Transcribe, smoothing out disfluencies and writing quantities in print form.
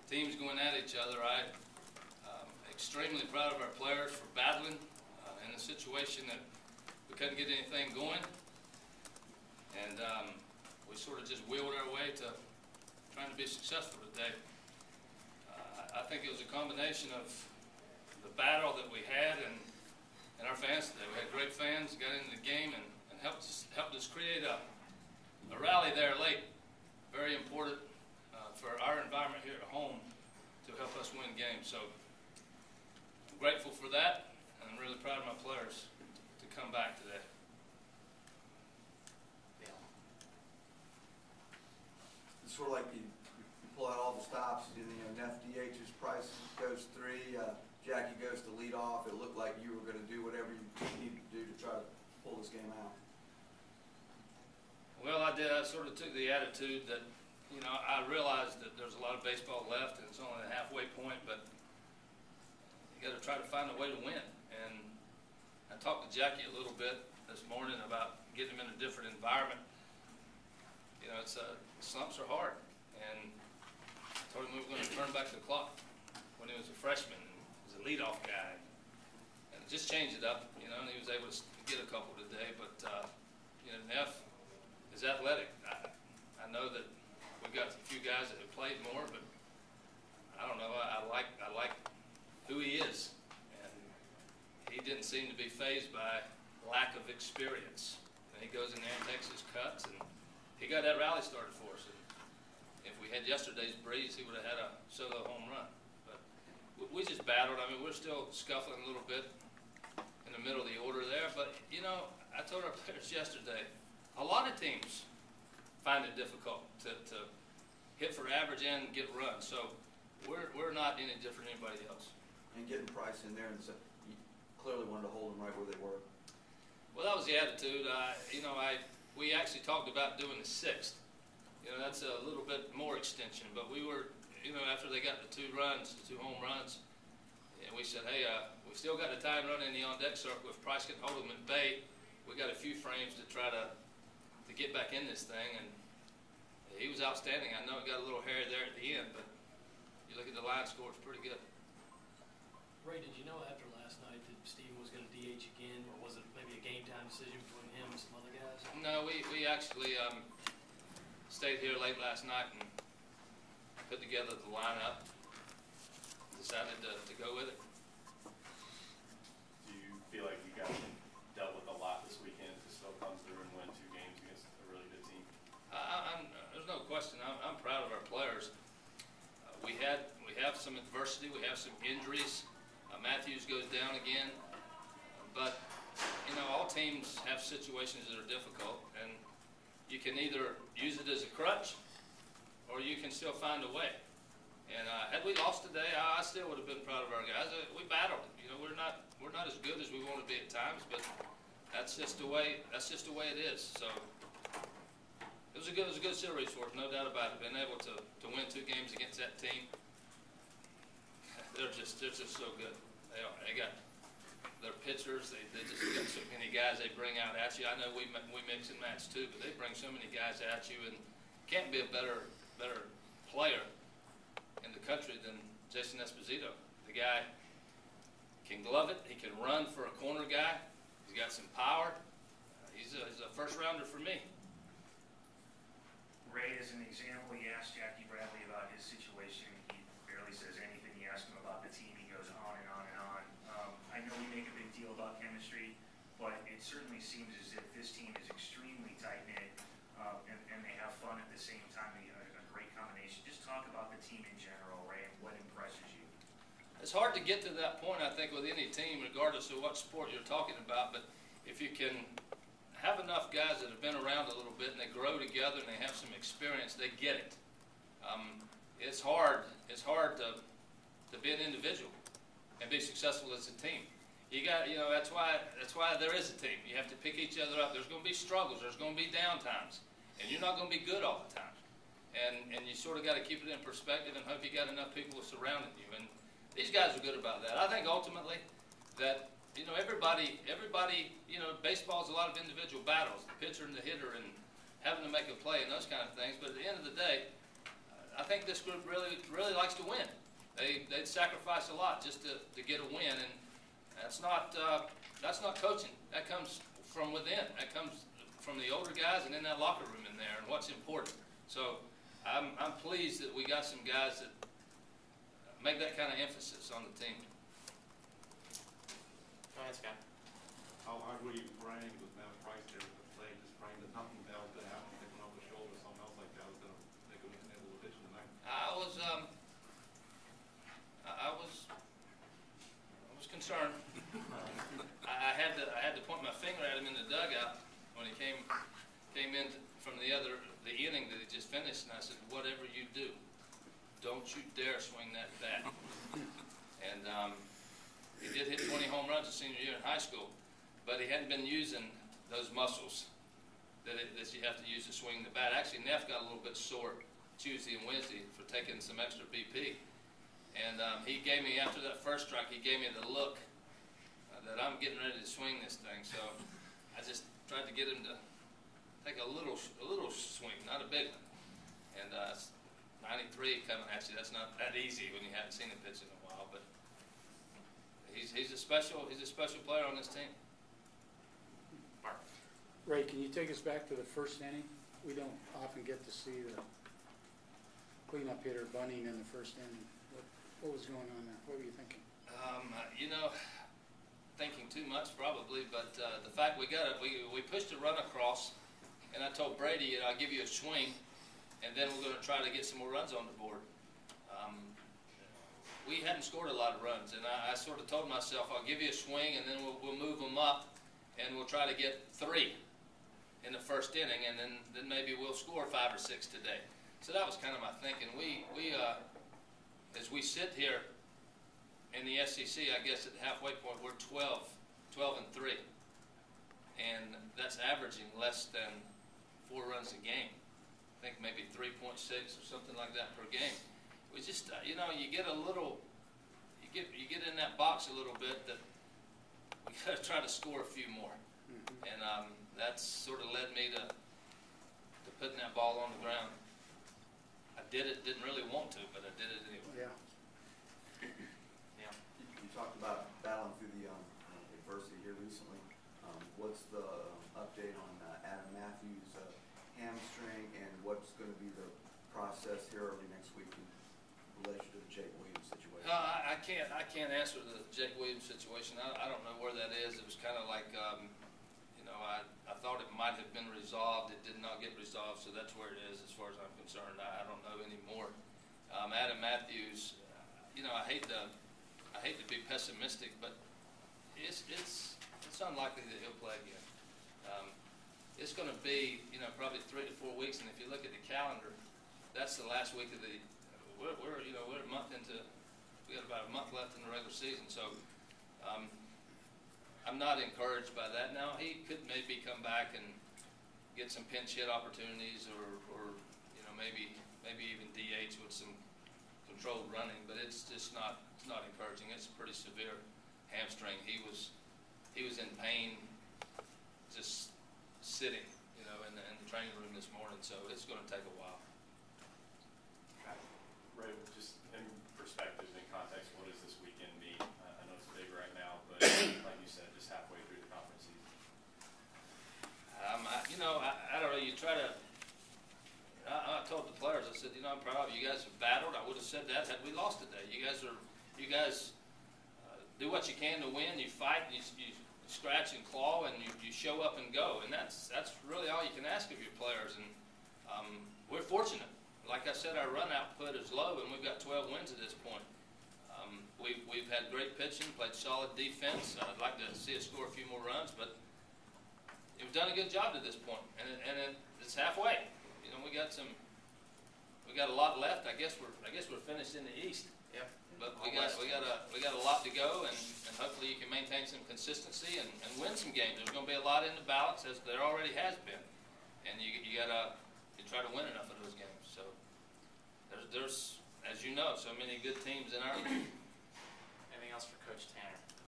teams going at each other. I'm extremely proud of our players for battling in a situation that we couldn't get anything going. And we sort of just wheeled our way to trying to be successful today. I think it was a combination of the battle that we had and our fans today. We had great fans, got into the game, and helped us create a rally there late. Very important for our environment here at home to help us win games. So I'm grateful for that, and I'm really proud of my players to come back today. It's sort of like you pull out all the stops, and Neff DH's Price goes 3, Jackie goes to lead off. It looked like you were going to do whatever you needed to do to try to pull this game out. Well, I did. I sort of took the attitude that, I realized that there's a lot of baseball left, and it's only the halfway point, but you got to try to find a way to win. And I talked to Jackie a little bit this morning about getting him in a different environment. Slumps are hard, and I told him we were going to turn back the clock when he was a freshman, as a leadoff guy, and just change it up, and he was able to get a couple today. But Neff is athletic. I know that we've got a few guys that have played more, but I don't know. I like who he is, and he didn't seem to be fazed by lack of experience. And he goes in there and takes his cuts, and he got that rally started for us. And if we had yesterday's breeze, he would have had a solo home run. But we just battled. I mean, we're still scuffling a little bit in the middle of the order there. But, I told our players yesterday, a lot of teams find it difficult to hit for average and get runs. So we're not any different than anybody else. And getting Price in there, and so you clearly wanted to hold them right where they were. Well, that was the attitude. We actually talked about doing the 6th. That's a little bit more extension. But we were, after they got the 2 home runs, and we said, hey, we still got the time running in the on-deck circle. If Price can hold them at bay, we got a few frames to try to get back in this thing. And he was outstanding. I know it got a little hairy there at the end, but you look at the line score, it's pretty good. Ray, did you know after last night that Steven was going to DH again, or was it maybe a game-time decision between him and some other guys? No, we actually stayed here late last night and put together the lineup. Decided to go with it. Do you feel like you guys dealt with a lot this weekend to still come through and win 2 games against a really good team? There's no question. I'm proud of our players. We have some adversity. We have some injuries. Matthews goes down again. But all teams have situations that are difficult, and you can either use it as a crutch, or you can still find a way. And had we lost today, I still would have been proud of our guys. We battled. We're not as good as we want to be at times, but that's just the way it is. So it was a good series for us, no doubt about it. Being able to win 2 games against that team, they're just so good. They got their pitchers. They just got so many guys they bring out at you. I know we mix and match too, but they bring so many guys at you, and can't be a better player in the country than Jason Esposito. The guy can glove it. He can run for a corner guy. He's got some power. He's a first rounder for me. Ray, as an example, you asked Jackie Bradley about his situation. He barely says anything. You ask him about the team. He goes on and on and on. I know we make a big deal about chemistry, but it certainly seems as if this team is extremely tight-knit, and they have fun at the same time. A great combination. Just talk about the team in general, Ray, and what impresses you. It's hard to get to that point, I think, with any team, regardless of what sport you're talking about. But if you can have enough guys that have been around a little bit and they grow together and they have some experience, they get it. It's hard to be an individual and be successful as a team. That's why there is a team. You have to pick each other up. There's going to be struggles. There's going to be down times, and you're not going to be good all the time. And you sort of got to keep it in perspective and hope you got enough people surrounding you. And these guys are good about that. I think ultimately that everybody, baseball is a lot of individual battles, the pitcher and the hitter, and having to make a play and those kind of things. But at the end of the day, I think this group really likes to win. They'd sacrifice a lot just to get a win, and that's not coaching. That comes from within. That comes from the older guys and in that locker room in there, and what's important. So I'm pleased that we got some guys that make that kind of emphasis on the team. Go ahead, Scott. How hard were you praying with Matt Price there at the play, just praying that nothing bad could happen, taking over the shoulder, something else like that was going to make him able to pitch in the night? I was concerned. I had to point my finger at him in the dugout when he came in from the inning that he just finished, and I said, "Whatever you do, don't you dare swing that bat." And he did hit 20 home runs his senior year in high school, but he hadn't been using those muscles that you have to use to swing the bat. Actually, Neff got a little bit sore Tuesday and Wednesday for taking some extra BP. And he gave me, after that first strike, he gave me the look that I'm getting ready to swing this thing. So I just tried to get him to take a little swing, not a big one. And 93 coming at you, that's not that easy when you haven't seen him pitch in a while. But he's a special player on this team. Mark. Ray, can you take us back to the first inning? We don't often get to see the cleanup hitter bunting in the first inning. What was going on there? What were you thinking? Thinking too much probably, but the fact we pushed a run across, and I told Brady, I'll give you a swing, and then we're going to try to get some more runs on the board. We hadn't scored a lot of runs, and I sort of told myself, I'll give you a swing, and then we'll move them up, and we'll try to get 3 in the first inning, and then maybe we'll score 5 or 6 today. So that was kind of my thinking. As we sit here in the SEC, I guess at the halfway point, we're 12-3, and that's averaging less than 4 runs a game. I think maybe 3.6 or something like that per game. We just, you get a little, you get in that box a little bit that we got to try to score a few more, and that's sort of led me to putting that ball on the ground. I didn't really want to, but I did it anyway. Yeah. You talked about battling through the adversity here recently. What's the update on Adam Matthews' hamstring, and what's going to be the process here early next week in relation to the Jake Williams situation? I can't answer the Jake Williams situation. I don't know where that is. It was kind of like, I thought it might have been resolved. It did not get resolved, so that's where it is as far as I'm concerned. I don't know anymore. Adam Matthews, I hate to be pessimistic, but it's unlikely that he'll play again. It's going to be, probably 3 to 4 weeks, and if you look at the calendar, that's the last week of the. We're a month into. We got about a month left in the regular season, so I'm not encouraged by that. Now he could maybe come back and get some pinch hit opportunities, or maybe even DH with some controlled running, but it's just not encouraging. It's pretty severe hamstring. He was in pain just sitting, in the training room this morning, so it's going to take a while. Ray, just in perspective, in context, what does this weekend mean? I know it's big right now, but like you said, just halfway through the conference season. I don't know. You try to. I told the players, I said, I'm proud of you. You guys have battled. I would have said that had we lost today. You guys do what you can to win. You fight. You scratch and claw, and you show up and go. And that's really all you can ask of your players. And we're fortunate. Like I said, our run output is low, and we've got 12 wins at this point. We've had great pitching, played solid defense. I'd like to see us score a few more runs, but we've done a good job to this point, and it's halfway. We got a lot left. I guess we're finished in the East. Yep. But we got a lot to go, and hopefully you can maintain some consistency and win some games. There's going to be a lot in the balance, as there already has been, and you try to win enough of those games. So there's as you know, so many good teams in our league. Anything else for Coach Tanner?